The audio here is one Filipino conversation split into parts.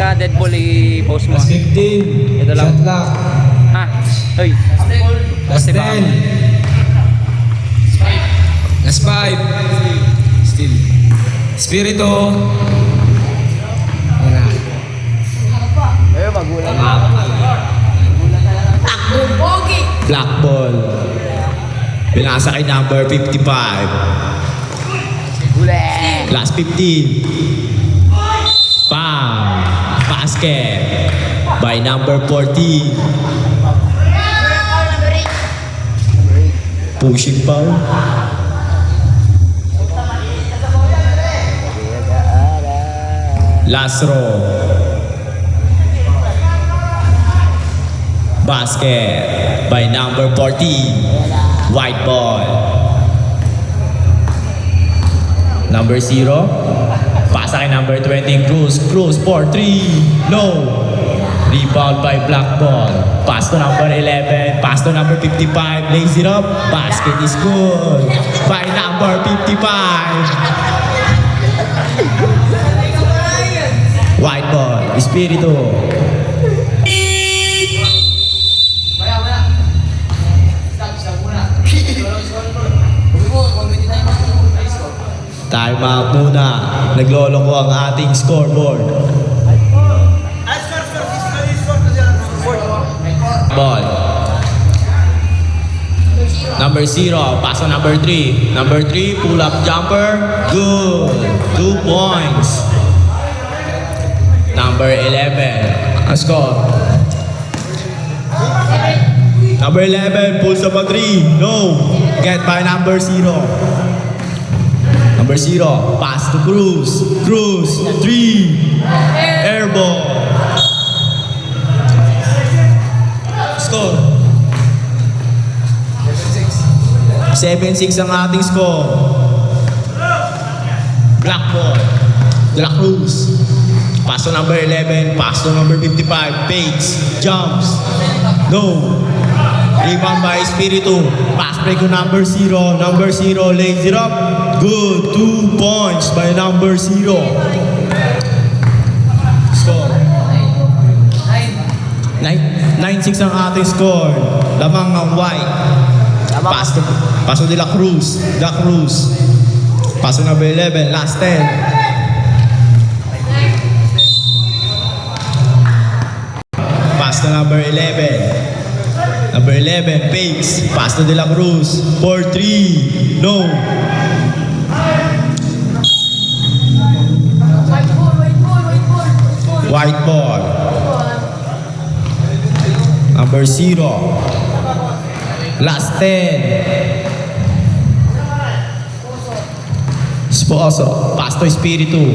Pagka dead ball i-post mo. Last 15. Ito lang. Shot clock. Ha? Hoy. Last 10. Last 5. Still. Spirito. Wala. Ayun, magulang. Black ball. Binasa kay number 55. Ule! Last 15. Bam! Basket by number 14. Pushing foul. Last row. Basket by number 14. White ball. Number 0. Pasa kay number 20. Cruz for 3. No. Rebound by black ball. Pass to number 11. Pass to number 55. Lays it up. Basket is good. By number 55. White ball. Espiritu. Time out muna. Nagloloko ang ating scoreboard. Ball. Number 0, pass on number 3. Number 3, pull up jumper. Good. 2 points. Number 11, a score. Number 11, pulls up a 3. No. Get by number 0. Number 0, pass to Cruz. Cruz, 3. Air ball. Score. 7-6 ang ating score. Black ball. De La Cruz. Pass to number 11. Pass to number 55. Fakes. Jumps. No. Rebound by Espiritu. Pass break to number 0. Number 0 lays it up. Good. 2 points by number 0. Score. 9-6 ang ating score. Lamang ang white. Pass to De La Cruz. De La Cruz. Pass to number 11. Last 10. Pass to number 11. Number 11, fakes. Pass to De La Cruz. For 3. No. White ball. Number 0. Last 10. Sposo. Pass to Espiritu.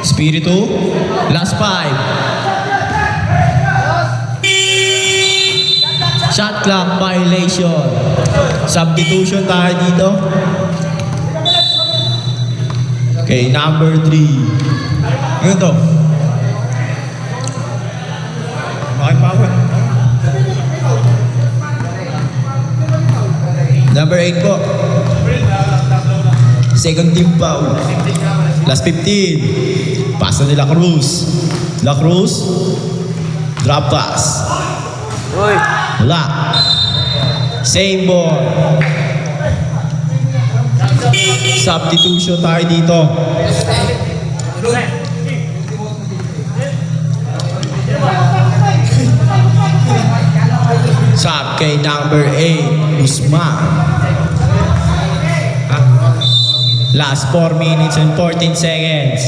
Espiritu. Last 5. Shot clock violation. Substitution tayo dito. Okay, number 3. Ano to? Bakit pa ako? Number 8 po. Second team foul. Last 15. Pass to De La Cruz. De La Cruz. Drop pass. Uy! Wala. Same ball. Substitution tayo dito. Sub kay number 8, Usman. Last 4 minutes and 14 seconds.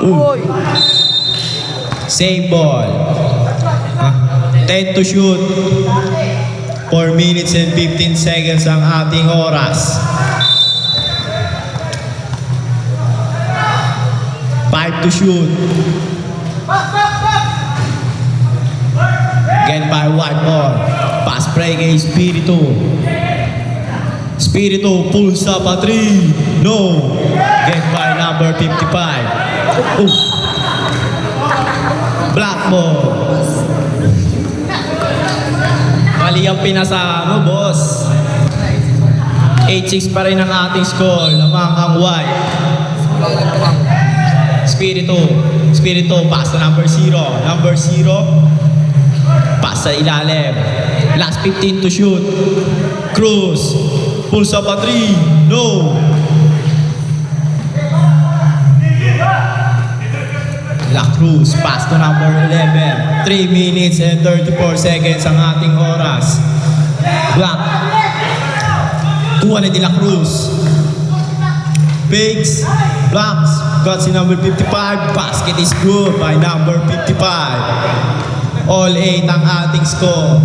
Uy! Same ball. 10 to shoot. 4 minutes and 15 seconds ang ating oras. 5 to shoot. Again by white ball. Pass break kay Espiritu. Espiritu pulls up a 3. No. Get by number 55. Black ball. Mali ang pinasa, no, boss? 8-6 pa rin ang ating score. Lamang ang white. Spirito. Spirito, pass to number 0. Number 0. Pass sa ilalim. Last 15 to shoot. Cruz. Pulls up a 3. No. La Cruz. Pass to number 11. 3 minutes and 34 seconds ang ating oras. Black. 2 de La Cruz. Bigs. Blocks. Got si number 55. Basket is good by number 55. All 8 ang ating score.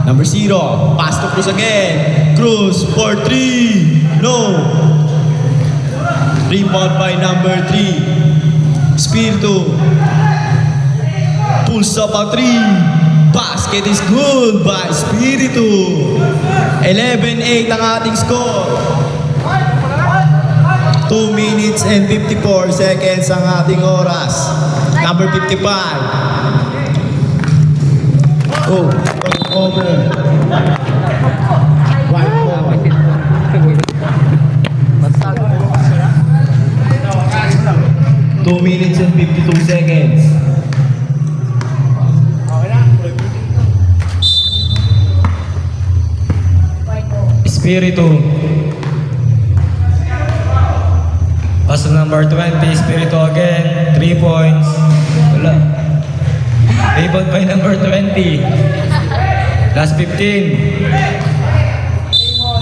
Number 0. Pass to Cruz again. Cruz for 3. No. Rebound by number 3. Spirito. Pulls up a 3. Basket is good by Spirito. 11-8 ang ating score. 2 minutes and 54 seconds ang ating oras. Number 55. Oh, over. Right forward. 2 minutes and 52 seconds. Spirito. Pass to number 20, Spirito again. 3 points. Wala. Rebound by number 20. Last 15.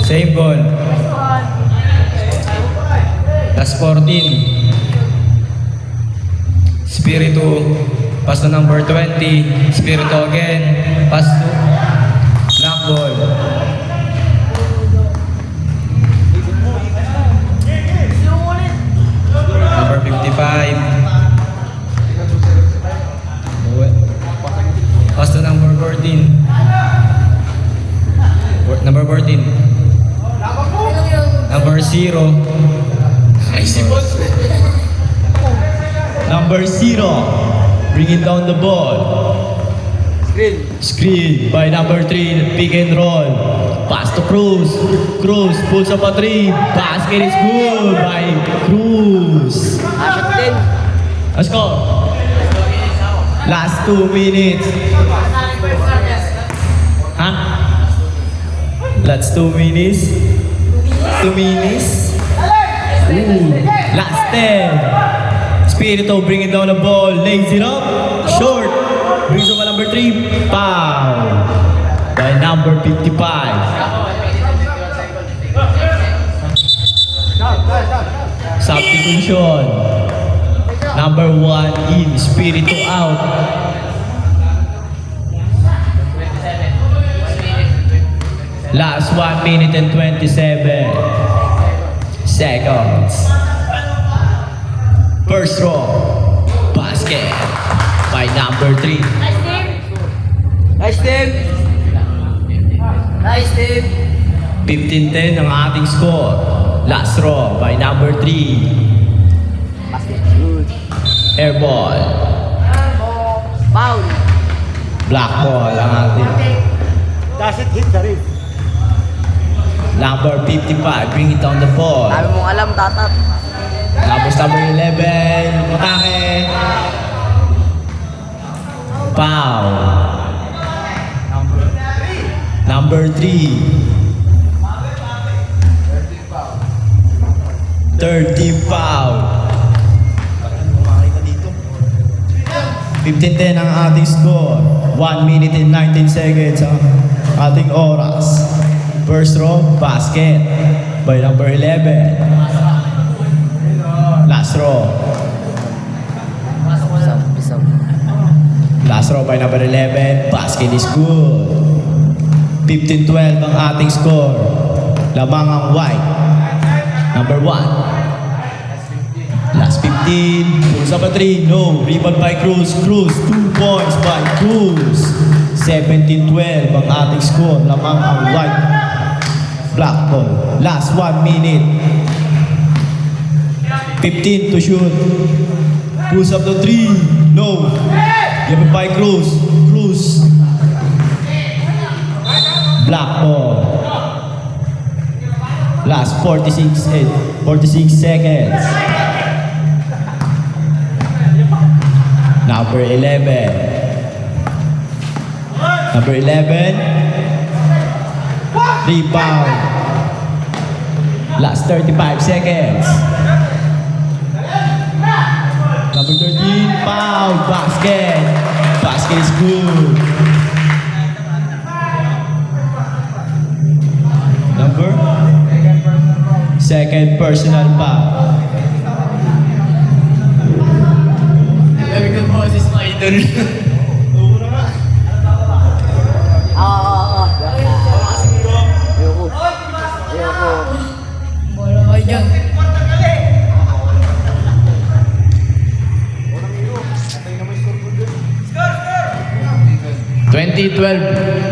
Same ball. Last 14. Spirito. Pass to number 20. Spirito again. Pass to black ball. Number 55. Pass to number 14. Number 14. Number 0. Number 0. Bringing down the ball. Screen. Screen by number 3, pick and roll. Pass to Cruz. Cruz pulls up a 3. Basket is good by Cruz. Shot din. Let's go. Last 2 minutes. Huh? Last 2 minutes. 2 minutes. Ooh. Last 10. Spirito bringing down the ball. Lays it up. Short. Brings over number 3. Foul. By number 55. Substitution. Number 1 in. Spirito out. Last 1 minute and 27 seconds. First row. Basket. By number 3. Nice team. Nice team. 15-10 ang ating score. Last row by number 3. Basket. Good. Air ball. Foul. Black ball ang ating. Does it hit the rim? Number 55, bring it down the ball. Dami mong alam, tatat. Tapos number 11, matake. Foul. Number 3. 30 foul. 15-10 ang ating score. 1 minute and 19 seconds ang ating oras. First row, basket by number 11. Last row. Pisaw. Last row by number 11. Basket is good. 15-12 ang ating score. Lamang ang white. Number 1. Last 15. Pulls up a 3. No. Rebound by Cruz. Cruz. 2 points by Cruz. 17-12 ang ating score. Lamang ang white. Black ball. Last 1 minute. 15 to shoot. Pulls up the 3. No. Given by Cruz. Cruz. Black ball. Last Last 46 seconds. Number 11. Number 11. Rebound. Last 35 seconds. Number 13. Foul. Basket. Basket is good. Number? Second personal foul. Very good boses mga idol. Ayoko. Ayoko. Wala kayo dyan.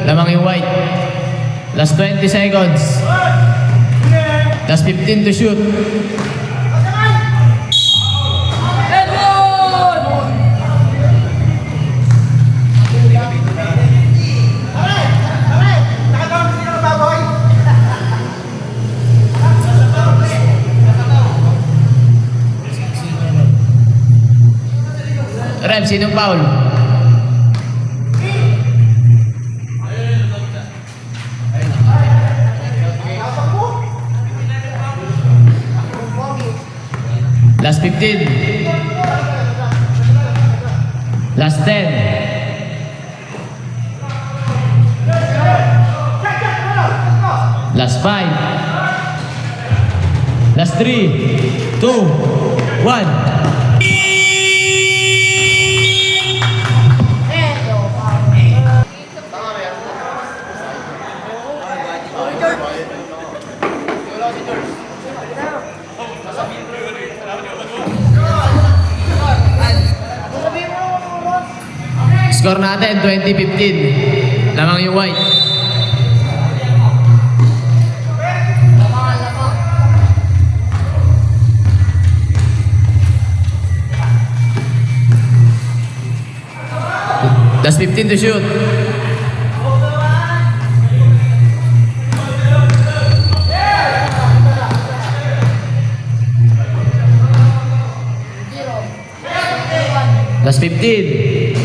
Lamang yung white. Last 20 seconds. Last 15 to shoot. Rem, sinong foul? Last 15. Last 10. Last 5. Last 3, 2, 1. Score natin 20-15. Lamang yung white. Last 15 to shoot. Last 15.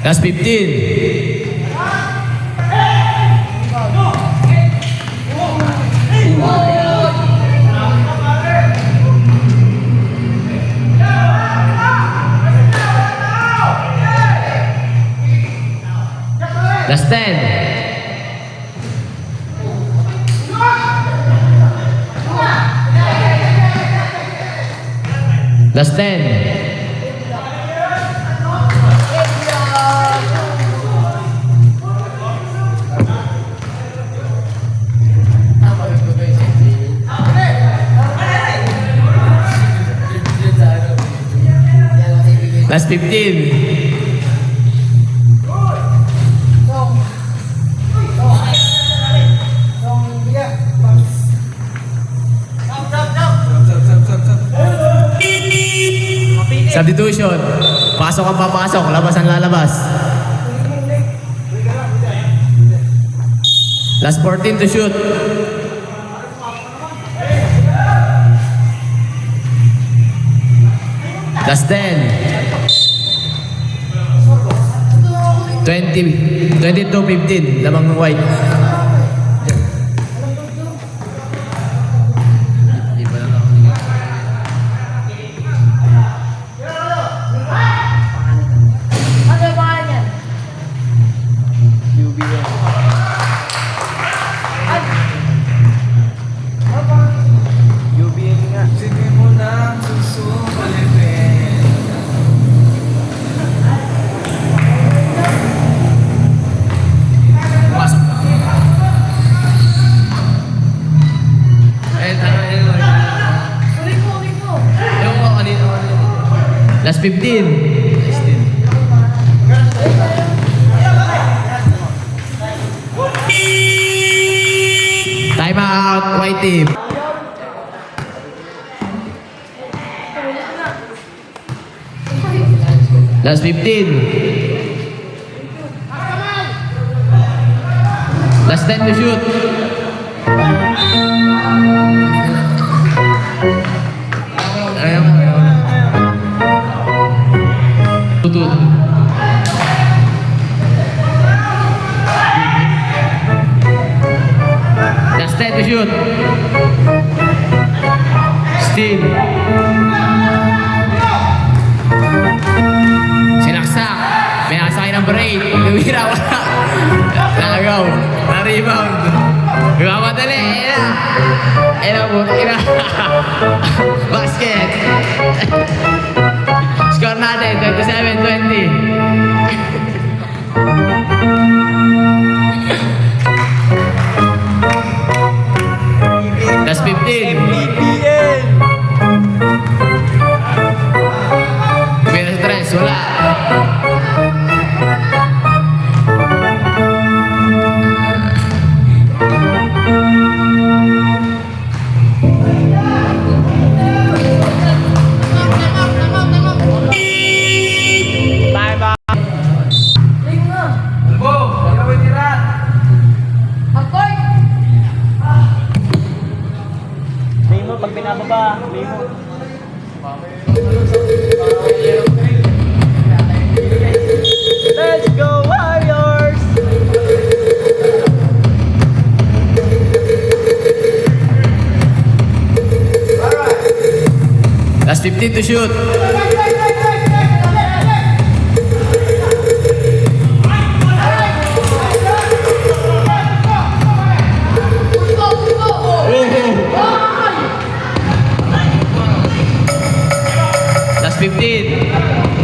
Last 15. Last 10. Last 10. Last 15. Substitution. Pasok ang papasok, labas ang lalabas. Last 14 to shoot. Last 10. 22-15. Lamang ng white. Last 15. Time out, white team. Last 15. Last 10 to shoot. Ayaw mo. Tutut. Last 10 to shoot. Steal. Sinaksak. May nakasakay ng break. Lumira, wala. Nagaw. Na-rebound. Nagmamadali. Ina po. Ina. Basket. Score natin. 27-20. That's 15. BBL. Pina stress, wala. Time out. Play mo pag binababa. Play mo. Let's go Warriors! Last 15 to shoot. Last 15.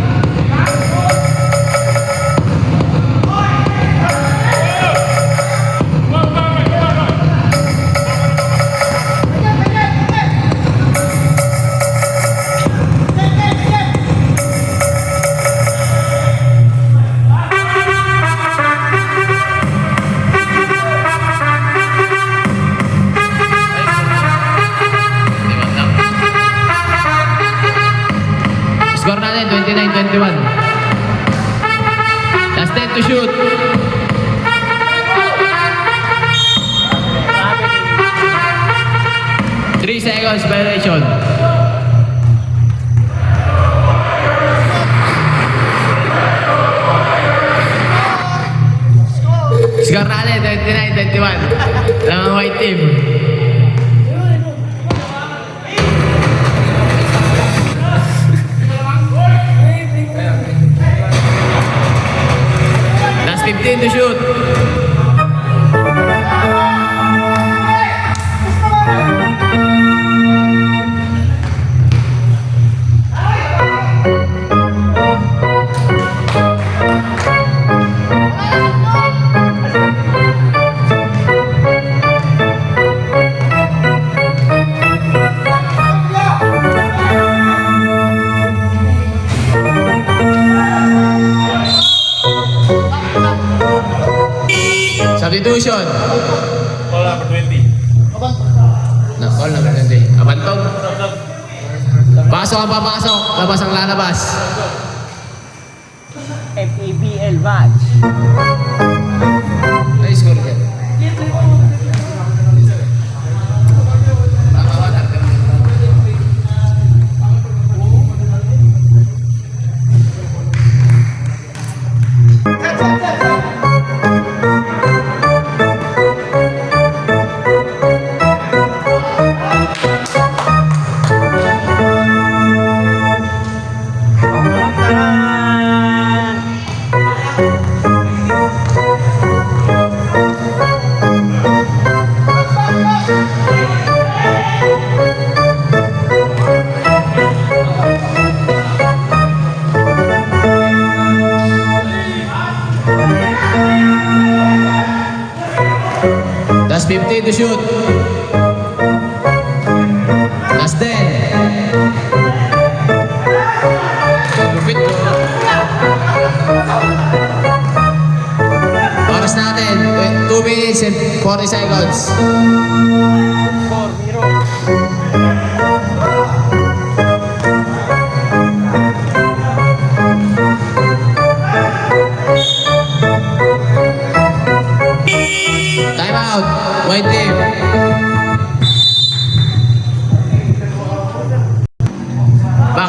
Score natin 29-21. Last 10 to shoot. Three seconds violation. Score natin 29-21. Lang ang white team. Last 15 to shoot. Substitution. Call number 20. Call number 20. Abantog. Pasok ang papasok. Labas ang lalabas. FABL match. Ay, score yan. Last 15 to shoot. Last 10. Lupit ko. Oras natin, 2 minutes and 40 seconds. 4-0.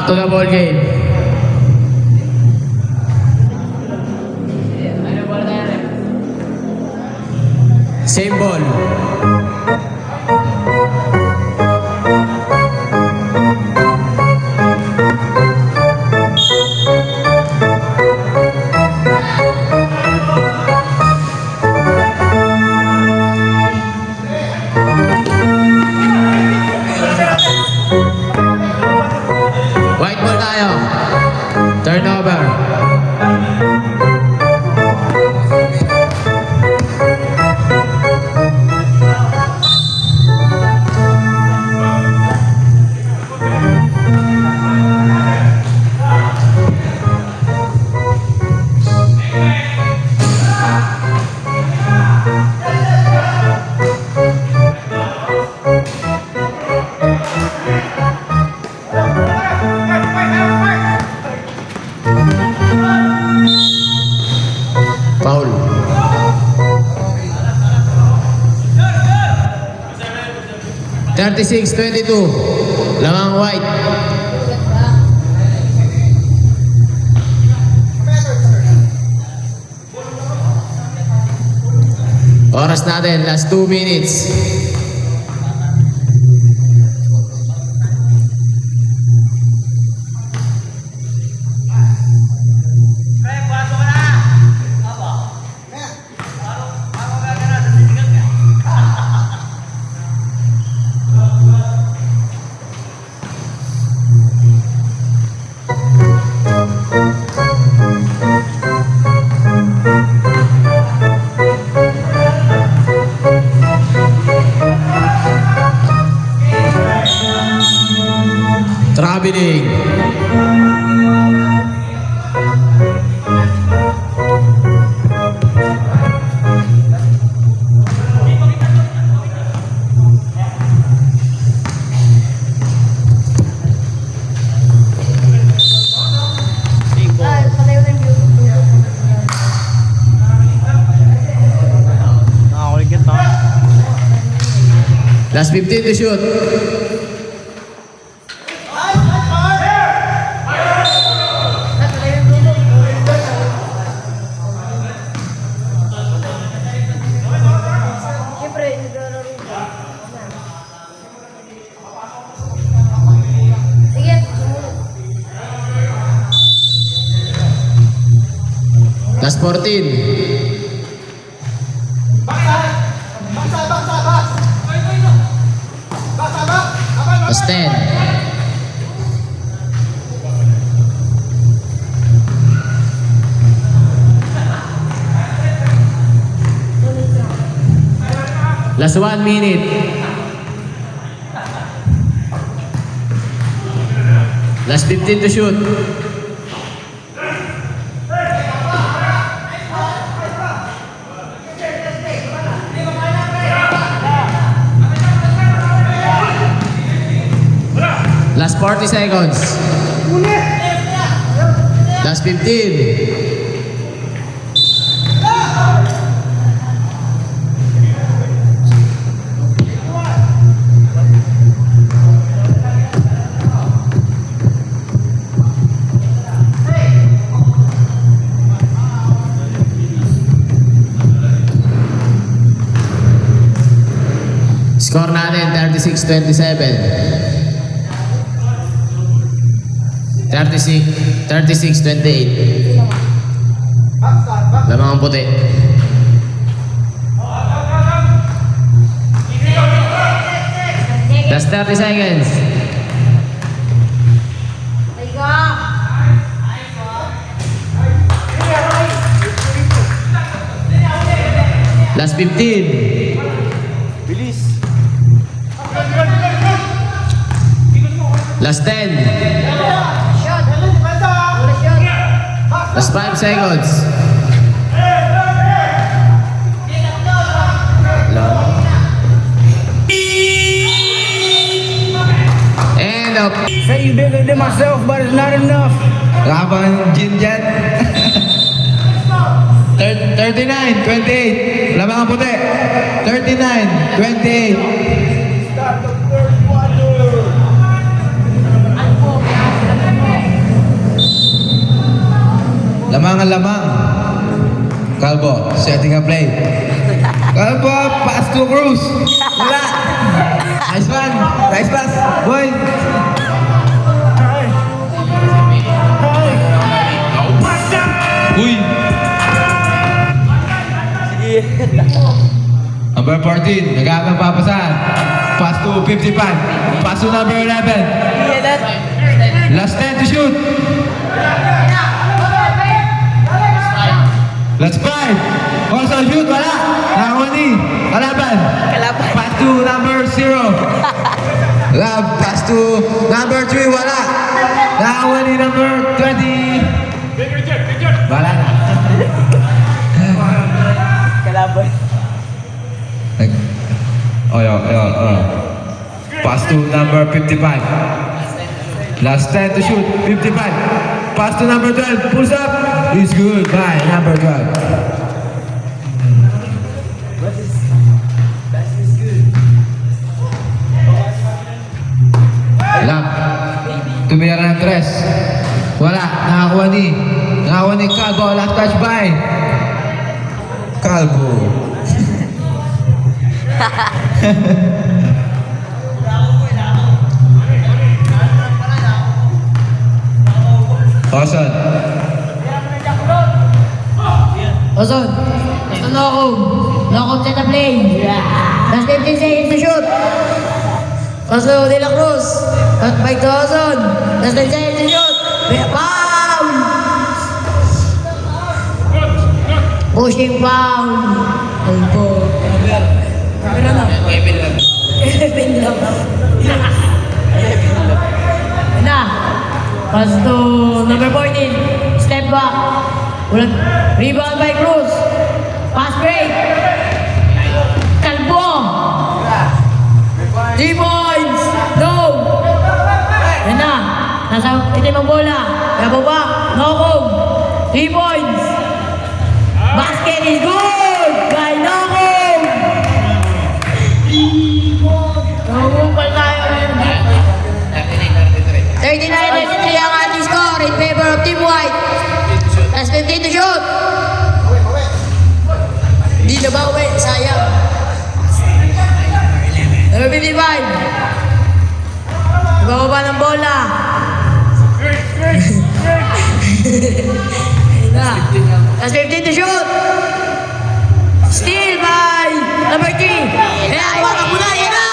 Back to the ball game. Same ball. White ball tayo. Turnover. Foul. $36-22. Lamang white. Oras natin, last 2 minutes. Traveling. Nakakuligyan to. Last 15 to shoot. Last 14. Last 10. Last 1 minute. Last 15 to shoot. Last 40 seconds. Last 15. Score natin 36-27. 36-28. Lamang ang puti. Last 30 seconds. Last 15. Bilis. Last 10. Last 5 seconds. And up. Say you bigger than myself, but it's not enough. Laban Jin Jet. 39-28. Lamang ang puti. 39-28. Lamang. Calvo, setting a play. Calvo, pass to Cruz. Wala. Nice one. Nice pass. Boy. Uy. Number 14, nag-aabang papasan. Pass to 55. Pass to number 11. Last 10 to shoot. Last 5. Also shoot, wala. Nakawani. Kalaban. Pass to number 0. Pass to number 3, wala. Nakawani number 20. Wala na. Kalaban. Pass to number 55. Last 10 to shoot. 55. Pass to number 12. Pulls up. It's good. Bye. Number 12. Lam. Tumira ng tres. Wala. Nakakuha ni Calvo. Last touch by Calvo. Oson. Ozon, basta no-home set the play. Last 15 seconds to shoot. Paso De La Cruz. Cut back to Ozon. Last 10 seconds to shoot. Foul! Pushing foul. Albo. Kamera na. Kevin lang. Na. Pass to number 14. Step back. Rebound by Cruz. Pass break. Calvo. 3 points. No. Yan na. Nasa itim ang bola. Kaya baba. No home. 3 points. Basket is good. By no home. Nahumupal tayo ngayon. 39-93 ang ating score in favor of Team White. Last 15 to shoot. Hindi na ba uwi? Sayang. Number 55. Ibababa ng bola. Last 15 to shoot. Steal by number 3. Kaya iwanan mo na. Yan na.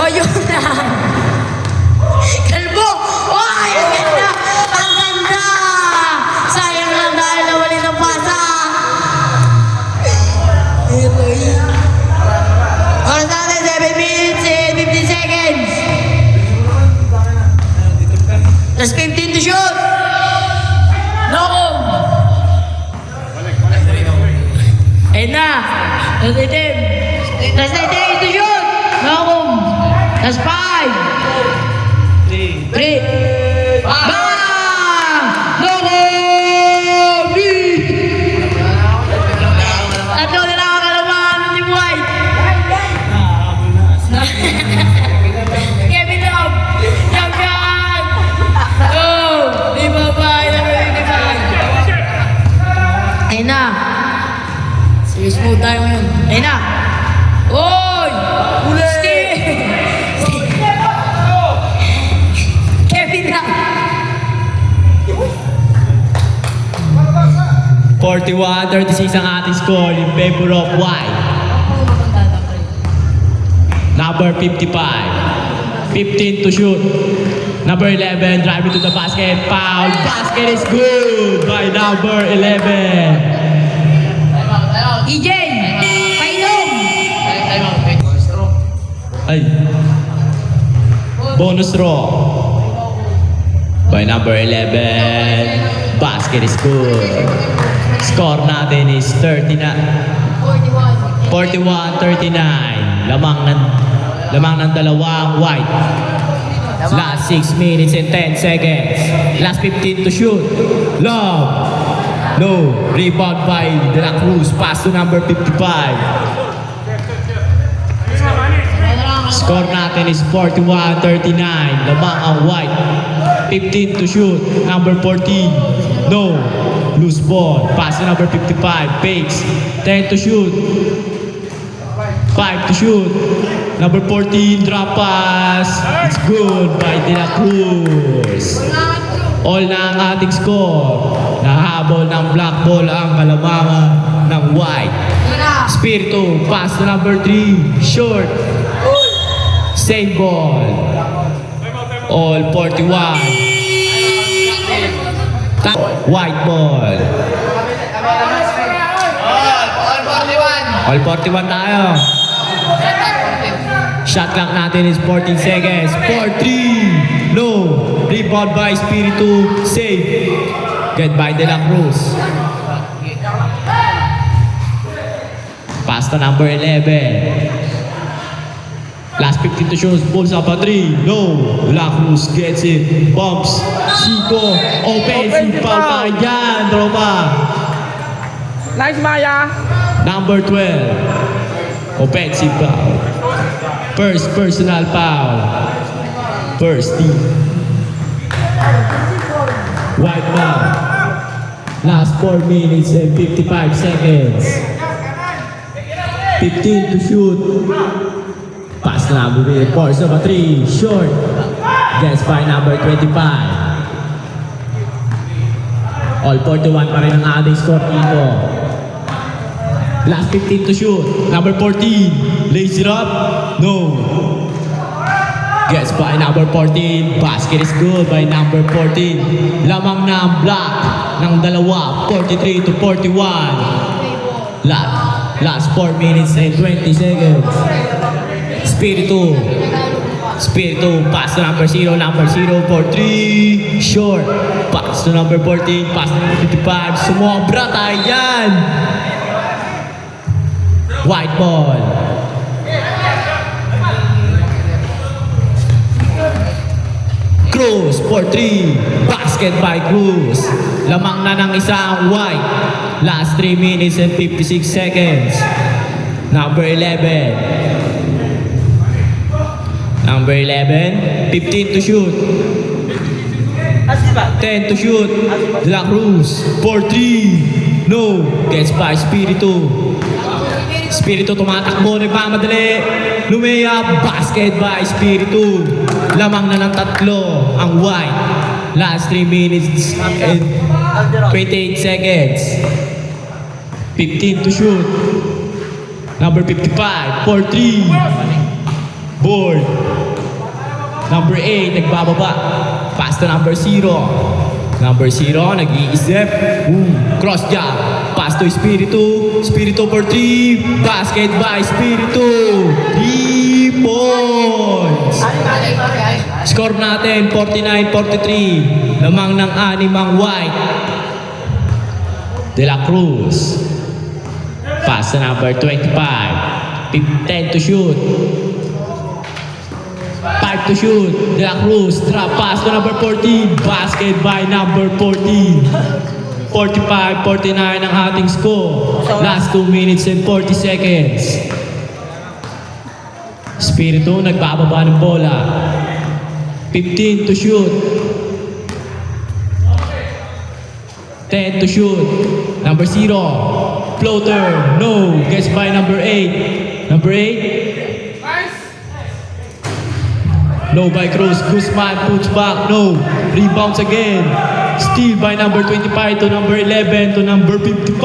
Oh, yun na. Kalbo. Oh, ang ganda. Ang ganda. Sayang lang dahil nawali ng pasa. Ito yun. Oras natin, 7 minutes and 15 seconds. Last 15 to shoot. No home. Ayun na. Last 18. Last 19 to shoot. No home. Last 5. 3. Bang! No home! Tatlo na lang ang kalabahan ng Team White. Kevin Love! Champion! Oh! Di ba ba? Ayun na. Serious mode tayo ngayon. Ayun na. Oy! Steve! Kevin Love! 41-36 ang ating score in favor of White. Number 55. 15 to shoot. Number 11 driving to the basket. Foul. Basket is good by number 11. EJ! Painom! Ay. Bonus throw by number 11. Basket is good. Score natin is 39. 41-39. Lamang ng dalawang White. Last 6 minutes and 10 seconds. Last 15 to shoot. Long. No. Rebound by De La Cruz. Pass to number 55. Score natin is 41-39. Lamang ang White. 15 to shoot. Number 14. No. Loose ball. Pass to number 55. Fakes. 10 to shoot. 5 to shoot. Number 14, drop pass. It's good by De La Cruz. All na ang ating score. Nahabol ng black ball ang kalamangan ng white. Spiritu, pass to number 3. Short. Same ball. All 41. White ball. All 41 tayo. Shot clock natin is 14 seconds. 4-3. No. Rebound by Spiritu. Save. Get by De La Cruz. Pass to number 11. Last 15 to shoot. Bulls up a 3. No. De La Cruz gets it. Bumps. Chico. Offensive foul tayo dyan. Tropa. Nice, Maya. Number 12. Offensive foul. First personal foul. First team. White ball. Last 4 minutes and 55 seconds. 15 to shoot. Pass na number 4. Force of a 3. Short. Gets by number 25. All 41 pa rin ang ating score dito. Last 15 to shoot. Number 14. Lays it up. No. Gets by number 14. Basket is good by number 14. Lamang na ang block ng dalawa. 43 to 41. Last 4 minutes and 20 seconds. Spiritu. Spiritu. Pass to number 0. Number 0 for 3. Short. Pass to number 14. Pass to number 55. Sumobra tayo yan. White ball. Cruz for 3. Basket by Cruz. Lamang na ng isang white. Last 3 minutes and 56 seconds. Number 11. Number 11. 15 to shoot. 10 to shoot. De La Cruz for 3. No. Gets by Spiritu. Spiritu tumatakbo, nagmamadali. Lumiyap, basket by Spiritu. Lamang na ng 3 ang white. Last 3 minutes and 28 seconds. 15 to shoot. Number 55 for 3. Board. Number 8, nagbababa. Pass to number 0. Number 0, nag-iisip. Cross jab. Pass to Spiritu. Spiritu for 3. Basket by Spiritu. 3 points. Score natin, 49-43. Lamang ng 6 ang white. De La Cruz. Pass to number 25. 10 to shoot. 5 to shoot. De La Cruz. Drop pass to number 14. Basket by number 14. 45-49 ang ating score. Last 2 minutes and 40 seconds. Spiritu nagbababa ng bola. 15 to shoot. 10 to shoot. Number 0. Floater. No. Gets by number 8. Number 8. No by Cruz. Guzman puts back. No. Rebounds again. Steal by number 25 to number 11 to number 55.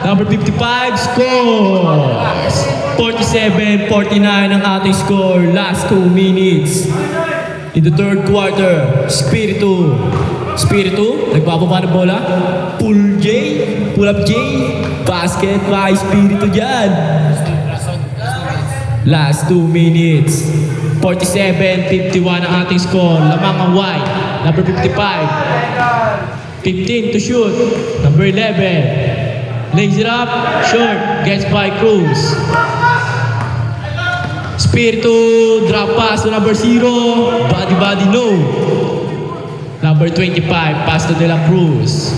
Number 55 scores. 47-49 ang ating score. Last 2 minutes. In the third quarter, Spiritu. Spiritu, nagbababa ng bola. Pull up J. Basket by Spiritu dyan. Last 2 minutes. 47-51 ang ating score. Lamang ang white. Number 55. 15 to shoot. Number 11. Lays it up. Short. Gets by Cruz. Spiritu. Drop pass to number 0. Body, no. Number 25. Pass to De La Cruz.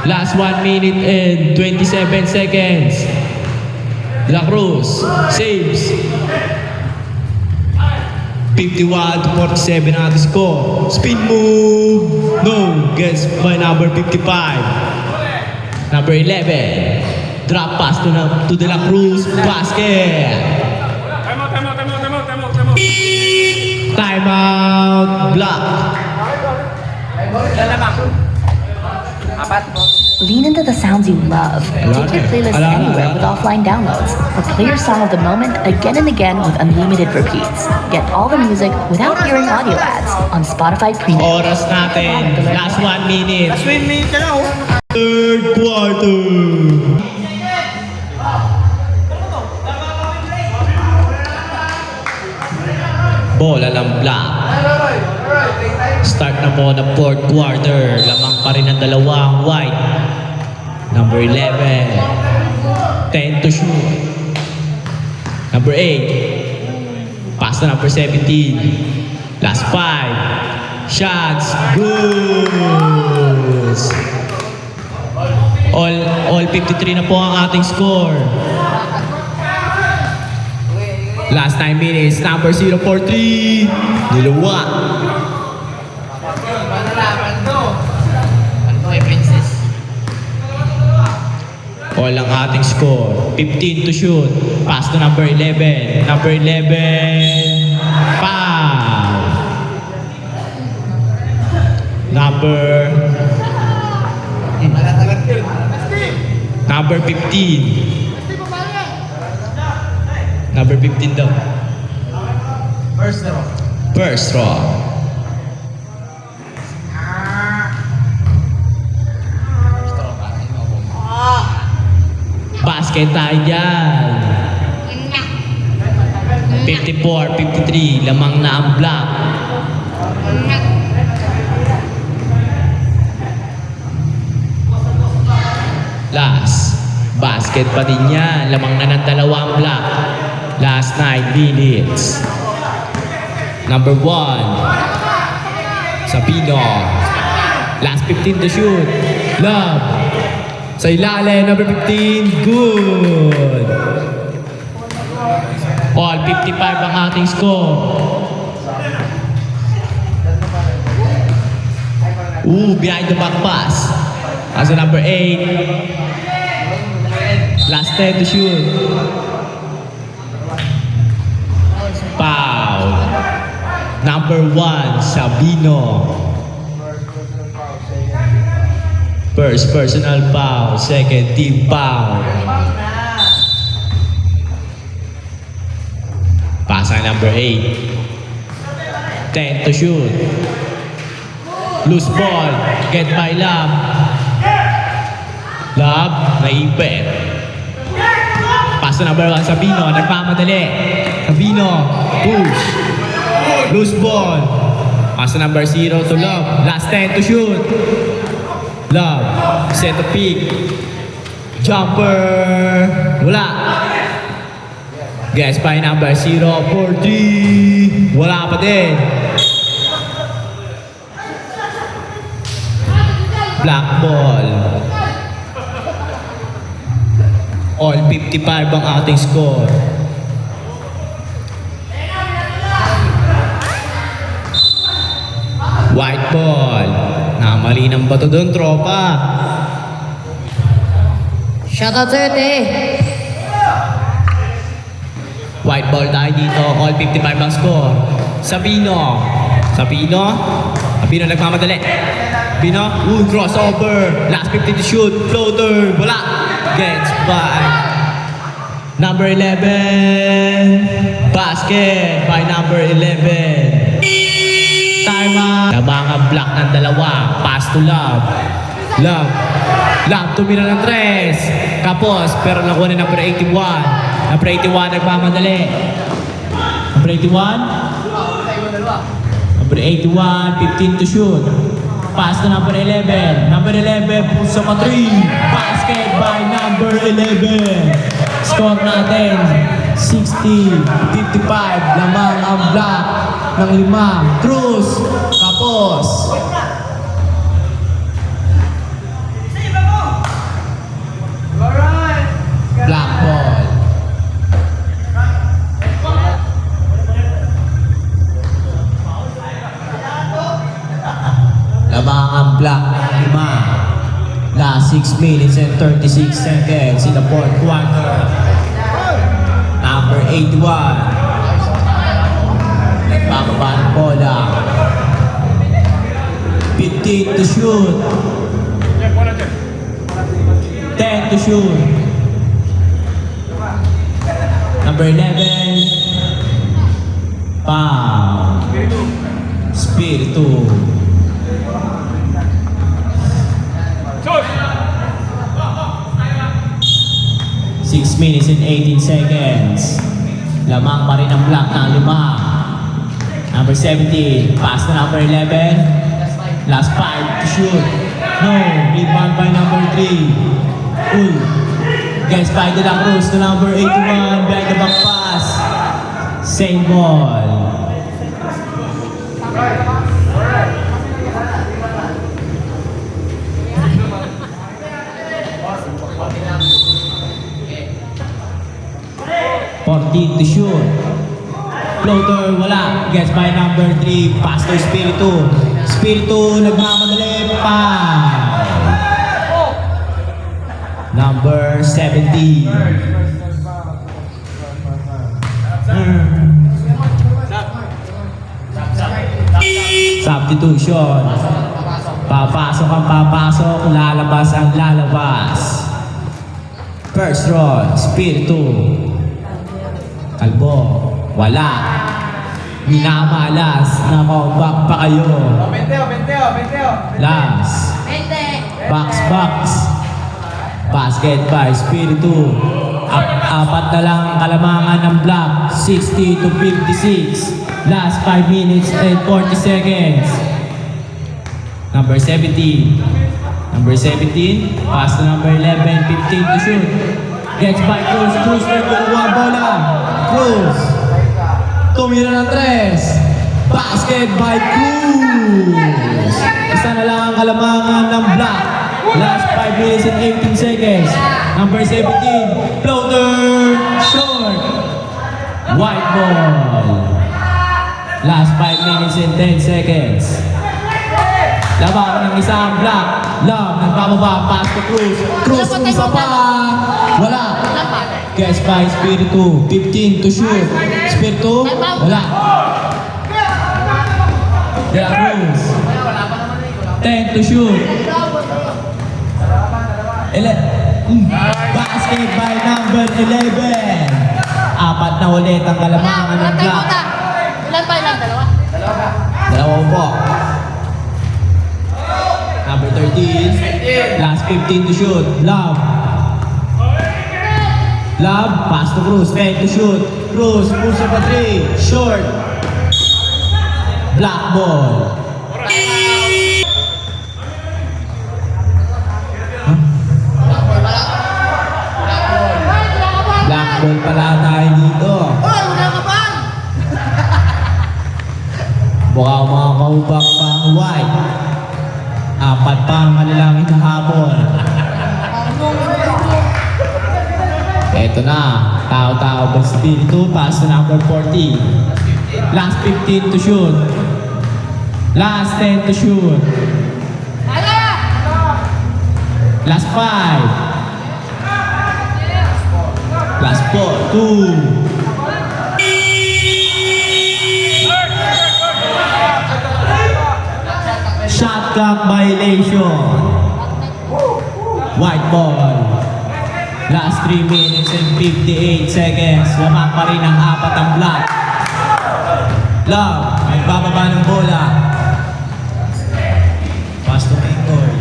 Last 1 minute and 27 seconds. De La Cruz. Saves. 51 to 47 ang ating score. Spin move. No. Gets by number 55. Number 11. Drop pass to De La Cruz. Basket. Timeout. Block. Lean into the sounds you love. Take your playlist anywhere with offline downloads. Or play your song of the moment again and again with unlimited repeats. Get all the music without hearing audio ads on Spotify Premium. Oras natin. Last 1 minute. Last 1 minute ka na oh. Third quarter. Bola ng Black. Start na po ng fourth quarter. Lamang pa rin ang dalawang white. Number 11. 10 to shoot. Number 8. Pass to number 17. Last 5. Shots. Good. All 53 na po ang ating score. Last 9 minutes, number 043, Niluwa. All ang ating score. 15 to shoot. Pass to number 11. Number 11, foul. Number 15. Number 15 daw. First draw. Basket tayo dyan. 54, 53. Lamang na ang block. Last. Basket pa din yan. Lamang na ng dalawang block. Last 9 minutes. Number 1. Sabino. Last 15 to shoot. Love. Sa ilalim, number 15. Good. All 55 ang ating score. Behind the back pass. As a number 8. Last 10 to shoot. Foul. Number 1, Sabino. First personal foul. Second team foul. Pasa number 8. 10 to shoot. Loose ball. Get by Love. Love, naipit. Pass to number 1, Sabino. Nagmamadali. Sabino. Push. Loose ball. Pass to number 0 to Love. Last 10 to shoot. Love. Set a pick. Jumper. Wala. Guess by number 043. Wala pa din. Black ball. All 55 ang ating score. White ball. Namali ng bato doon, tropa. Shot out 30. White ball tayo dito. All 55 ang score. Sabino. Sabino nagmamadali. Sabino. Crossover. Last 50 to shoot. Floater. Wala. Gets by number 11. Basket by number 11. Timeout. Lamang ang block ng dalawa. Pass to Love. Love tumira ng 3. Kapos, pero nakuha na number 81. Number 81 nagmamadali. Number 81. Number 81, 15 to shoot. Pass to number 11. Number 11, puso ka 3. Basket by number 11. Score natin, 60-55. Lamang ang block ng 5. Cruz, Kapos. Black ball. Last 6 minutes and 36 seconds in the fourth quarter. Number 81. Nagbababa ng bola. 15 to shoot. 10 to shoot. Number 11. Foul. Spiritu. 6 minutes and 18 seconds. Lamang pa rin ang block ng 5. Number 17. Pass na number 11. Last 5 to shoot. No. Rebound by number 3. Uy. Guys by De La Cruz to number 81. Behind the back pass. Same ball. To shoot. Floater, wala. Gets by number 3. Pass to Spiritu. Spiritu, nagmamadali pa. Number 70. Substitution. Papasok ang papasok, lalabas ang lalabas. First roll, Spiritu. Kalbo, wala. Minamalas, nakaubak pa kayo. Last. Box. Basket by Spiritu. Apat na lang ang kalamangan ng block. 60 to 56. Last 5 minutes and 40 seconds. Number 17. Number 17. Pass to number 11. 15 to shoot. Gets by Cruz. Cruz na kuha bola. Cruz. Tumira ng 3. Basket by Cruz. Isa na lang ang kalamangan ng block. Last 5 minutes and 18 seconds. Number 17. Floater. Short. White ball. Last 5 minutes and 10 seconds. Labang ng isang block. Love, nagbababa. Pass to Cruz. Cruz, isa pa. Wala. Guess by Spiritu. 15 to shoot. Spiritu. Wala. De La Cruz. 10 to shoot. Basket by number 11. Apat na ulit ang kalamangan ng block. Ilan pa? Dalawa? Dalawa po. Number 13. Last 15 to shoot. Love. Love. Pass to Cruz. 10 to shoot. Cruz. Push up a 3. Short. Black ball. Black ball pala tayo dito. Baka mga kaubak pa ang white. Apat pa ang malalangin na hapon. Eto na. Tao-tao ba Spiritu. Pass to number 40. Last 15 to shoot. Last 10 to shoot. Last 5. Last 4. 2. Shot clock violation. White ball. Last 3 minutes and 58 seconds. Lamang pa rin ang apat ang block. Love, nagbababa ng bola. Pass to Pingoy.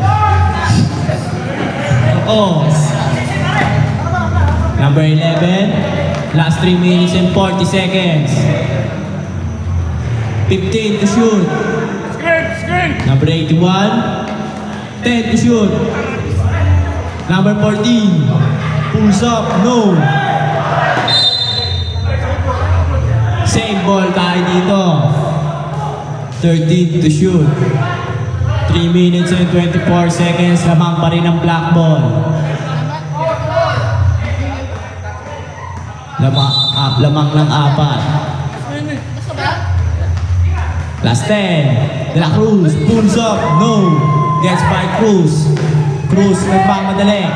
Os. Number 11. Last 3 minutes and 40 seconds. 15 to shoot. Number 81. 10 to shoot. Number 14. Pulls up. No. Same ball tayo dito. 13 to shoot. 3 minutes and 24 seconds. Lamang pa rin ang black ball. Lamang ng 4. Last 10. De La Cruz. Pulls up. No. Gets by Cruz. Cruz, nagmamadali.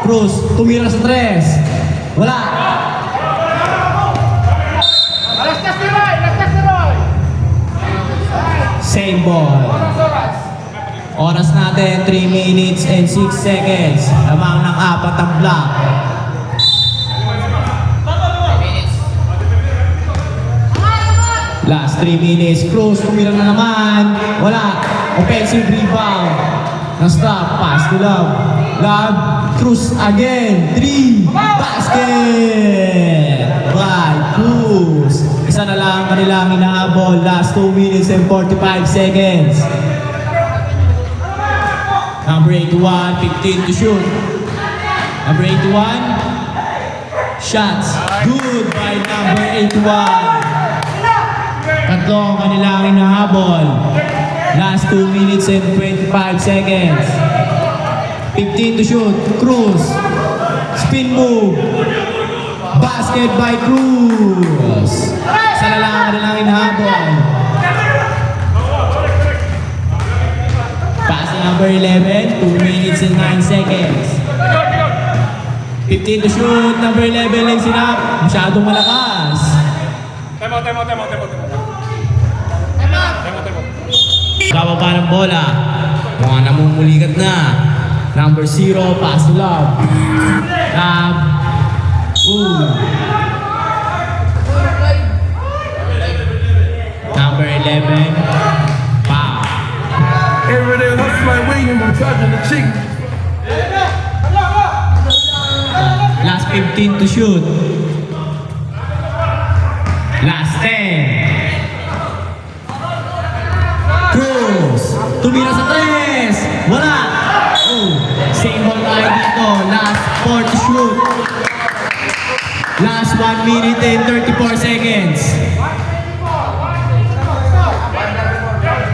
Cruz, tumira sa 3. Wala. Same ball. Oras natin, 3 minutes and 6 seconds. Lamang ng 4 ang block. Last 3 minutes. Cruz, tumira na naman. Wala. Offensive rebound. Na-stop. Pass to Love. Love. Cruz again. 3. Basket! Right. Cruz. Isa na lang kanilang hinahabol. Last 2 minutes and 45 seconds. Number 81, 15 to shoot. Number 81. Shots. Good by number 81. Tatlo ang kanilang hinahabol. Last 2 minutes and 25 seconds. 15 to shoot. Cruz. Spin move. Basket by Cruz. Isa na lang ang kanilang hinahabol. Pass to number 11. 2 minutes and 9 seconds. 15 to shoot. Number 11 lang sinap. Masyadong malakas. Time out. Bababa ng bola. Mukhang namumulikat na. Number 0, pass to Love. Love. Number 11, foul. Every day hustle like William, I'm charging the chick. Last 15 to shoot. Last 10. Cruz. Tumira sa 3. Wala. Same ball tayo dito. Last 4 to shoot. Last 1 minute and 34 seconds.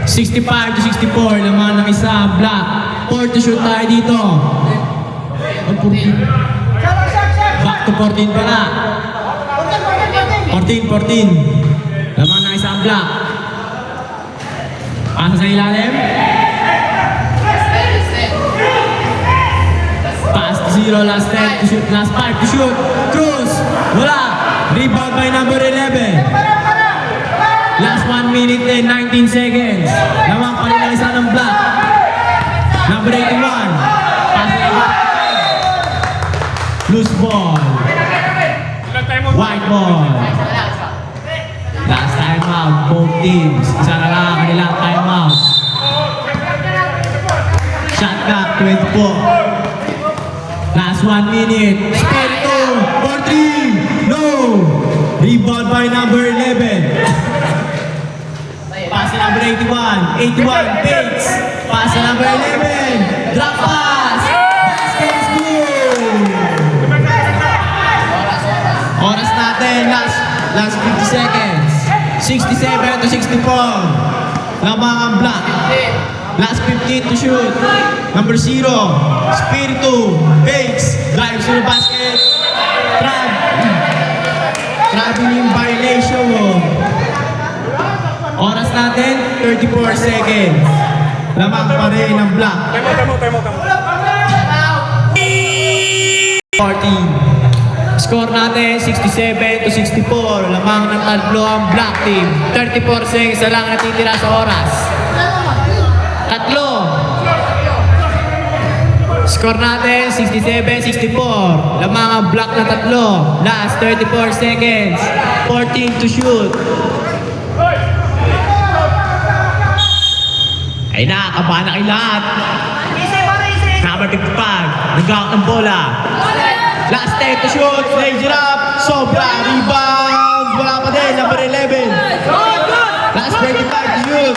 65 to 64. Laman ng isa. Black. 4 to shoot tayo dito. Back to 14 pala. 14. Laman ng isa. Black. Pasa sa ilalim. Pass to 0, last 10 to shoot, last 5 to shoot. Cruz, wala. Rebound by number 11. Last 1 minute and 19 seconds. Lamang pa rin ang isa ng black. Number 81. Pass to loose ball. White ball. Last time out, both teams. Isa na lang kanilang time out. Shot clock, 24. Last 1 minute. Spirito for 3. No. Rebound by number 11. Pass to number 81. 81, Bates. Pass to number 11. Drop pass. Basket is good. Oras natin, last 50 seconds. 67 to 64. Lamang ang black. Last 15 to shoot. Number 0. Spiritu. Bates. Drives to the basket. Traveling violation. Oras natin, 34 seconds. Lamang pa rin ang black. Time out. 14. Score natin, 67 to 64. Lamang ng tatlo ang black team. 34 seconds na lang natitira sa oras. Tatlo. Score natin, 67-64. Lamang ang block na tatlo. Last 34 seconds. 14 to shoot. Ay na, kabahan na kayo lahat. Number 55. Nag-out ng bola. Last 10 to shoot. Lays it up. Sobra. Rebound. Wala pa din. Number 11. Last 25 to shoot.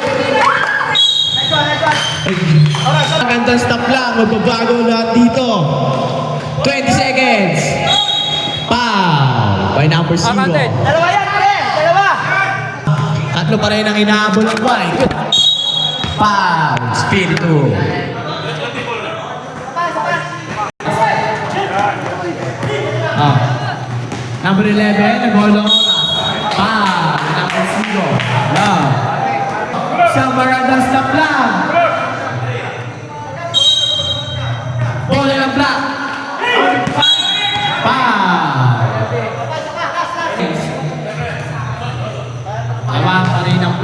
Ang gandang stop lang, magbabago lahat dito. 20 seconds. Foul by number 0. Dalawa yan, pre! Dalawa! Tatlo pa rin ang inahabol ng white. Foul, Spiritu. Number 11, nag-hold ang oras. Foul, number 0. Love. Isang magandang stop lang.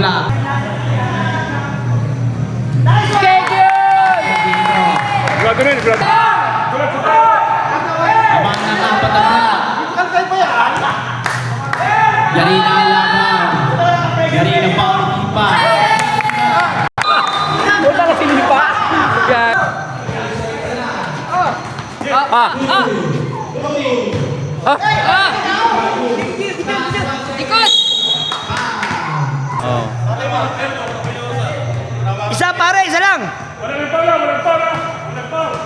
Black. Vladimir, Abang ng apat na Black. Yari na ang laban. Yari na power kipa. Punta ka sinipa. Yan. Isa pare, isa lang. walang pala, walang pala. Walang pala.